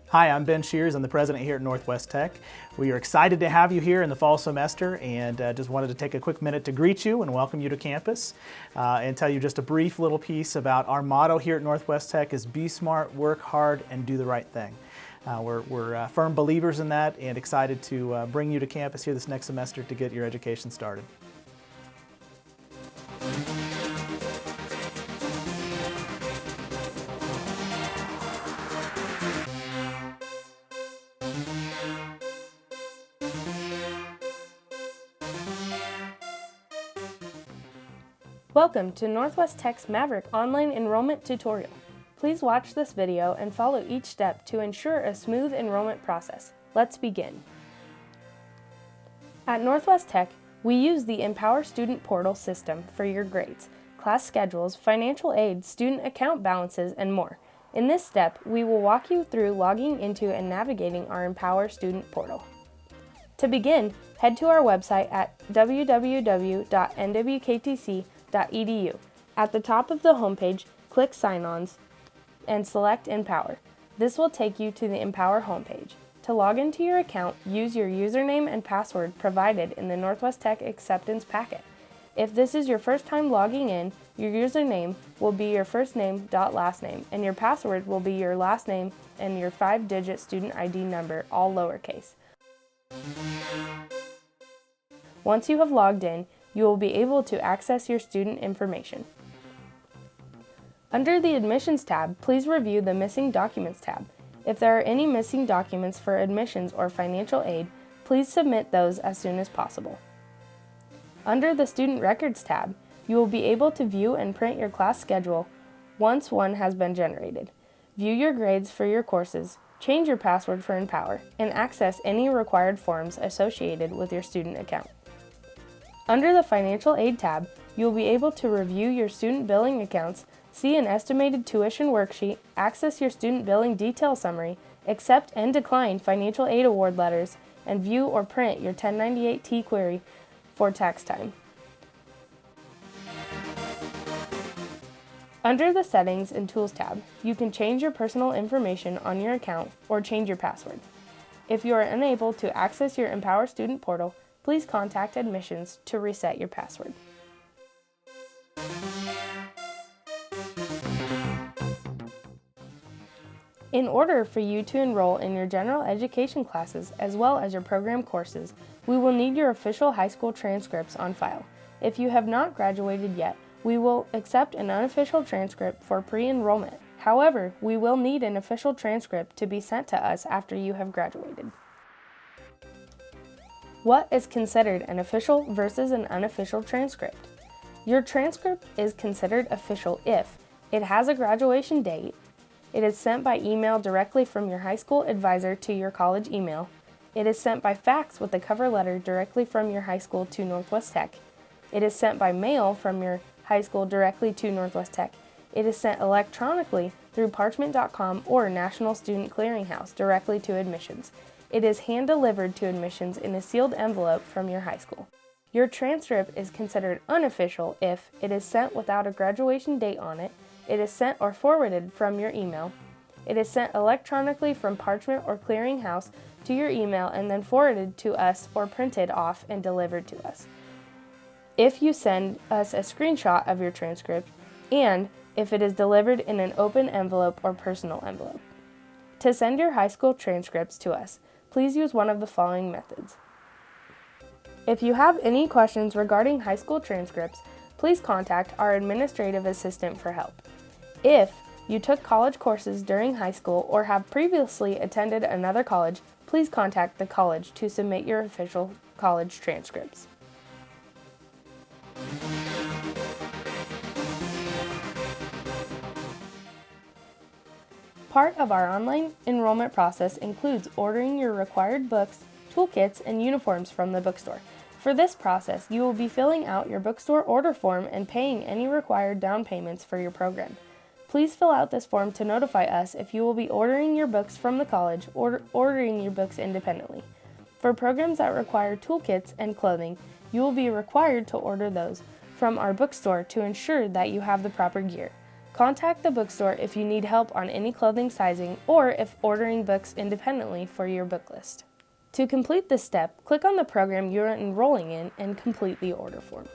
Hi, I'm Ben Shears. I'm the president here at Northwest Tech. We are excited to have you here in the fall semester, and just wanted to take a quick minute to greet you and welcome you to campus and tell you just a brief little piece about our motto here at Northwest Tech is be smart, work hard, and do the right thing. We're firm believers in that and excited to bring you to campus here this next semester to get your education started. Welcome to Northwest Tech's Maverick Online Enrollment tutorial. Please watch this video and follow each step to ensure a smooth enrollment process. Let's begin. At Northwest Tech, we use the Empower Student Portal system for your grades, class schedules, financial aid, student account balances, and more. In this step, we will walk you through logging into and navigating our Empower Student Portal. To begin, head to our website at www.nwktc.edu. At the top of the homepage, click Sign-Ons and select Empower. This will take you to the Empower homepage. To log into your account, use your username and password provided in the Northwest Tech acceptance packet. If this is your first time logging in, your username will be your first name last name, and your password will be your last name and your 5-digit student ID number, all lowercase. Once you have logged in, you will be able to access your student information. Under the Admissions tab, please review the Missing Documents tab. If there are any missing documents for admissions or financial aid, please submit those as soon as possible. Under the Student Records tab, you will be able to view and print your class schedule once one has been generated, view your grades for your courses, change your password for Empower, and access any required forms associated with your student account. Under the Financial Aid tab, you will be able to review your student billing accounts, see an estimated tuition worksheet, access your student billing detail summary, accept and decline financial aid award letters, and view or print your 1098-T query for tax time. Under the Settings and Tools tab, you can change your personal information on your account or change your password. If you are unable to access your Empower Student Portal, please contact Admissions to reset your password. In order for you to enroll in your general education classes as well as your program courses, we will need your official high school transcripts on file. If you have not graduated yet, we will accept an unofficial transcript for pre-enrollment. However, we will need an official transcript to be sent to us after you have graduated. What is considered an official versus an unofficial transcript? Your transcript is considered official if it has a graduation date, it is sent by email directly from your high school advisor to your college email, it is sent by fax with a cover letter directly from your high school to Northwest Tech, it is sent by mail from your high school directly to Northwest Tech, it is sent electronically through parchment.com or National Student Clearinghouse directly to admissions. It is hand-delivered to admissions in a sealed envelope from your high school. Your transcript is considered unofficial if it is sent without a graduation date on it, it is sent or forwarded from your email, it is sent electronically from Parchment or Clearinghouse to your email and then forwarded to us or printed off and delivered to us. If you send us a screenshot of your transcript, and if it is delivered in an open envelope or personal envelope. To send your high school transcripts to us, please use one of the following methods. If you have any questions regarding high school transcripts, please contact our administrative assistant for help. If you took college courses during high school or have previously attended another college, please contact the college to submit your official college transcripts. Part of our online enrollment process includes ordering your required books, toolkits, and uniforms from the bookstore. For this process, you will be filling out your bookstore order form and paying any required down payments for your program. Please fill out this form to notify us if you will be ordering your books from the college or ordering your books independently. For programs that require toolkits and clothing, you will be required to order those from our bookstore to ensure that you have the proper gear. Contact the bookstore if you need help on any clothing sizing or if ordering books independently for your book list. To complete this step, click on the program you are enrolling in and complete the order form.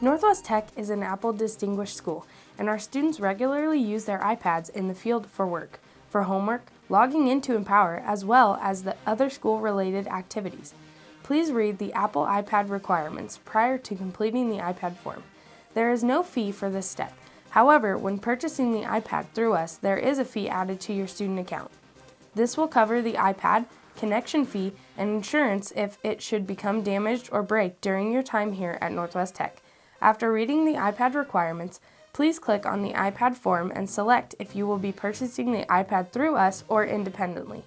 Northwest Tech is an Apple Distinguished School, and our students regularly use their iPads in the field for work, for homework, logging into Empower, as well as the other school-related activities. Please read the Apple iPad requirements prior to completing the iPad form. There is no fee for this step. However, when purchasing the iPad through us, there is a fee added to your student account. This will cover the iPad, connection fee, and insurance if it should become damaged or break during your time here at Northwest Tech. After reading the iPad requirements, please click on the iPad form and select if you will be purchasing the iPad through us or independently.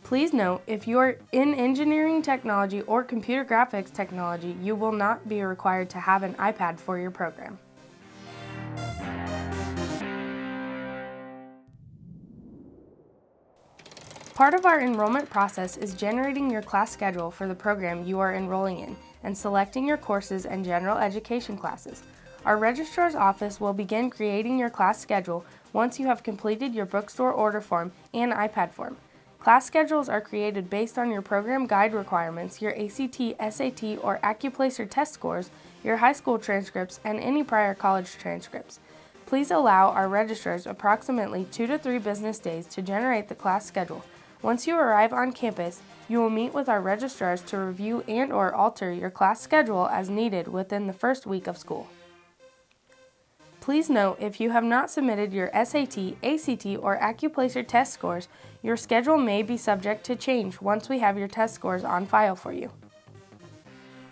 Please note, if you are in engineering technology or computer graphics technology, you will not be required to have an iPad for your program. Part of our enrollment process is generating your class schedule for the program you are enrolling in and selecting your courses and general education classes. Our registrar's office will begin creating your class schedule once you have completed your bookstore order form and iPad form. Class schedules are created based on your program guide requirements, your ACT, SAT, or AccuPlacer test scores, your high school transcripts, and any prior college transcripts. Please allow our registrars approximately 2 to 3 business days to generate the class schedule. Once you arrive on campus, you will meet with our registrars to review and/or alter your class schedule as needed within the first week of school. Please note, if you have not submitted your SAT, ACT, or AccuPlacer test scores, your schedule may be subject to change once we have your test scores on file for you.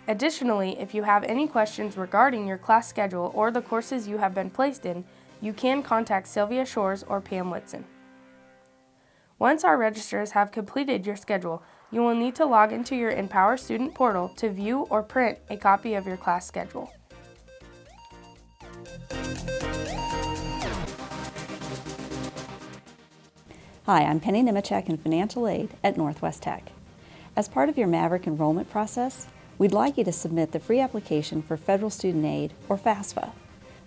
Additionally, if you have any questions regarding your class schedule or the courses you have been placed in, you can contact Sylvia Shores or Pam Whitson. Once our registrars have completed your schedule, you will need to log into your Empower student portal to view or print a copy of your class schedule. Hi, I'm Penny Nemechek in Financial Aid at Northwest Tech. As part of your Maverick enrollment process, we'd like you to submit the free application for Federal Student Aid, or FAFSA.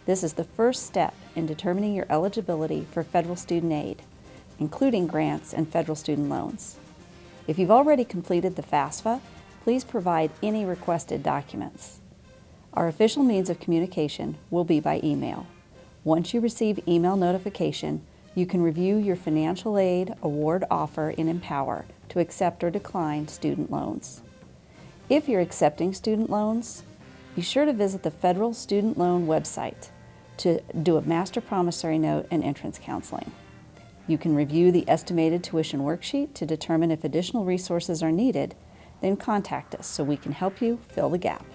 This is the first step in determining your eligibility for Federal Student Aid, including grants and federal student loans. If you've already completed the FAFSA, please provide any requested documents. Our official means of communication will be by email. Once you receive email notification, you can review your financial aid award offer in Empower to accept or decline student loans. If you're accepting student loans, be sure to visit the Federal Student Loan website to do a master promissory note and entrance counseling. You can review the estimated tuition worksheet to determine if additional resources are needed, then contact us so we can help you fill the gap.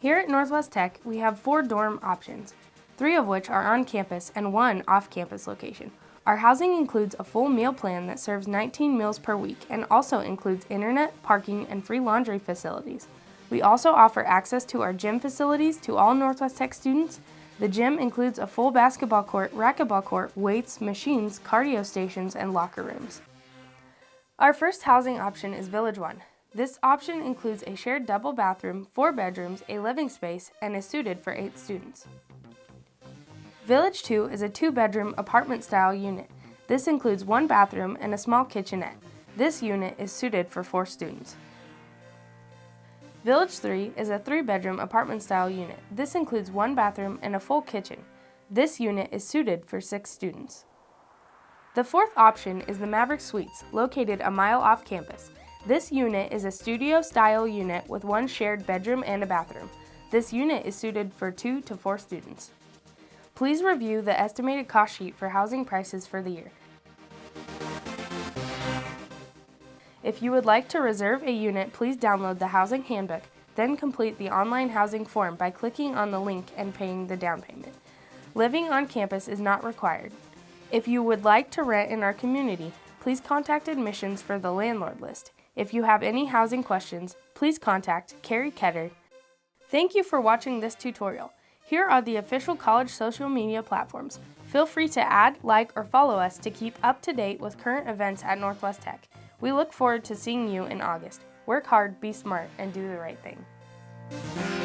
Here at Northwest Tech, we have 4 dorm options, 3 of which are on campus and 1 off-campus location. Our housing includes a full meal plan that serves 19 meals per week and also includes internet, parking, and free laundry facilities. We also offer access to our gym facilities to all Northwest Tech students. The gym includes a full basketball court, racquetball court, weights, machines, cardio stations, and locker rooms. Our first housing option is Village 1. This option includes a shared double bathroom, 4 bedrooms, a living space, and is suited for 8 students. Village 2 is a 2-bedroom apartment-style unit. This includes 1 bathroom and a small kitchenette. This unit is suited for 4 students. Village 3 is a 3-bedroom apartment-style unit. This includes 1 bathroom and a full kitchen. This unit is suited for 6 students. The fourth option is the Maverick Suites, located a mile off campus. This unit is a studio-style unit with 1 shared bedroom and a bathroom. This unit is suited for 2 to 4 students. Please review the estimated cost sheet for housing prices for the year. If you would like to reserve a unit, please download the Housing Handbook, then complete the online housing form by clicking on the link and paying the down payment. Living on campus is not required. If you would like to rent in our community, please contact admissions for the landlord list. If you have any housing questions, please contact Carrie Ketter. Thank you for watching this tutorial. Here are the official college social media platforms. Feel free to add, like, or follow us to keep up to date with current events at Northwest Tech. We look forward to seeing you in August. Work hard, be smart, and do the right thing.